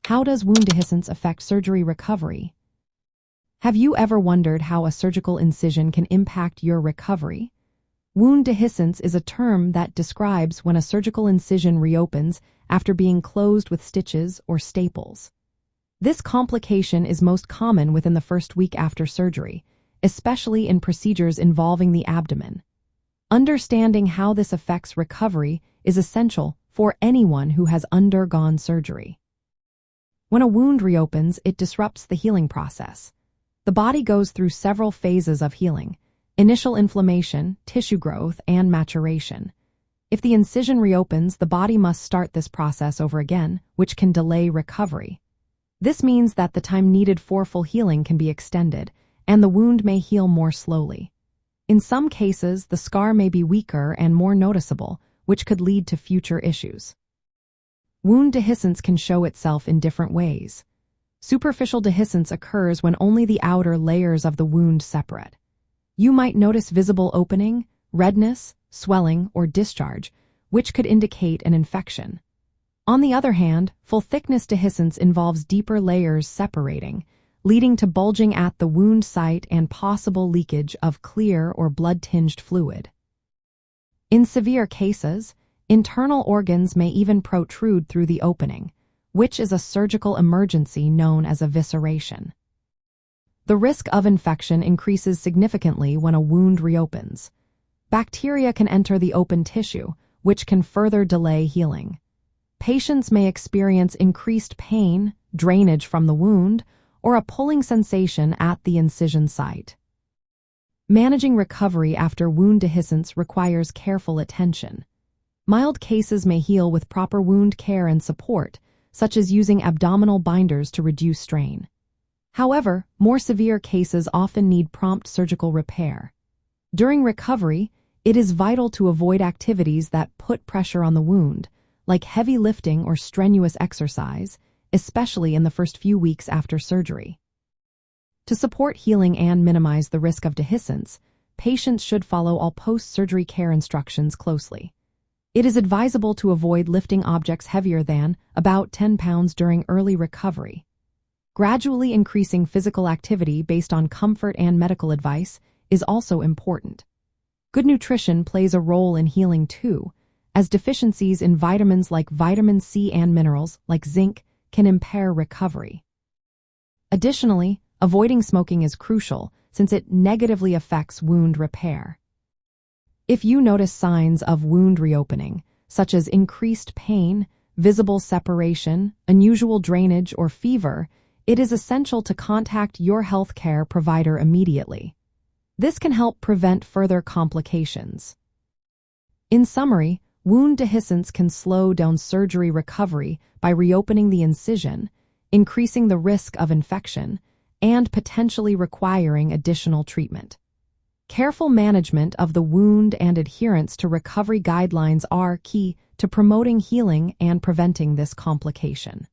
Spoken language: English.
How does wound dehiscence affect surgery recovery? Have you ever wondered how a surgical incision can impact your recovery? Wound dehiscence is a term that describes when a surgical incision reopens after being closed with stitches or staples. This complication is most common within the first week after surgery, especially in procedures involving the abdomen. Understanding how this affects recovery is essential for anyone who has undergone surgery. When a wound reopens, it disrupts the healing process. The body goes through several phases of healing: initial inflammation, tissue growth, and maturation. If the incision reopens, the body must start this process over again, which can delay recovery. This means that the time needed for full healing can be extended, and the wound may heal more slowly. In some cases, the scar may be weaker and more noticeable, which could lead to future issues. Wound dehiscence can show itself in different ways. Superficial dehiscence occurs when only the outer layers of the wound separate. You might notice visible opening, redness, swelling, or discharge, which could indicate an infection. On the other hand, full-thickness dehiscence involves deeper layers separating, leading to bulging at the wound site and possible leakage of clear or blood-tinged fluid. In severe cases, internal organs may even protrude through the opening, which is a surgical emergency known as evisceration. The risk of infection increases significantly when a wound reopens. Bacteria can enter the open tissue, which can further delay healing. Patients may experience increased pain, drainage from the wound, or a pulling sensation at the incision site. Managing recovery after wound dehiscence requires careful attention. Mild cases may heal with proper wound care and support, such as using abdominal binders to reduce strain. However, more severe cases often need prompt surgical repair. During recovery, it is vital to avoid activities that put pressure on the wound, like heavy lifting or strenuous exercise, especially in the first few weeks after surgery. To support healing and minimize the risk of dehiscence, patients should follow all post-surgery care instructions closely. It is advisable to avoid lifting objects heavier than about 10 pounds during early recovery. Gradually increasing physical activity based on comfort and medical advice is also important. Good nutrition plays a role in healing too, as deficiencies in vitamins like vitamin C and minerals like zinc can impair recovery. Additionally, avoiding smoking is crucial since it negatively affects wound repair. If you notice signs of wound reopening, such as increased pain, visible separation, unusual drainage, or fever, it is essential to contact your healthcare provider immediately. This can help prevent further complications. In summary, wound dehiscence can slow down surgery recovery by reopening the incision, increasing the risk of infection, and potentially requiring additional treatment. Careful management of the wound and adherence to recovery guidelines are key to promoting healing and preventing this complication.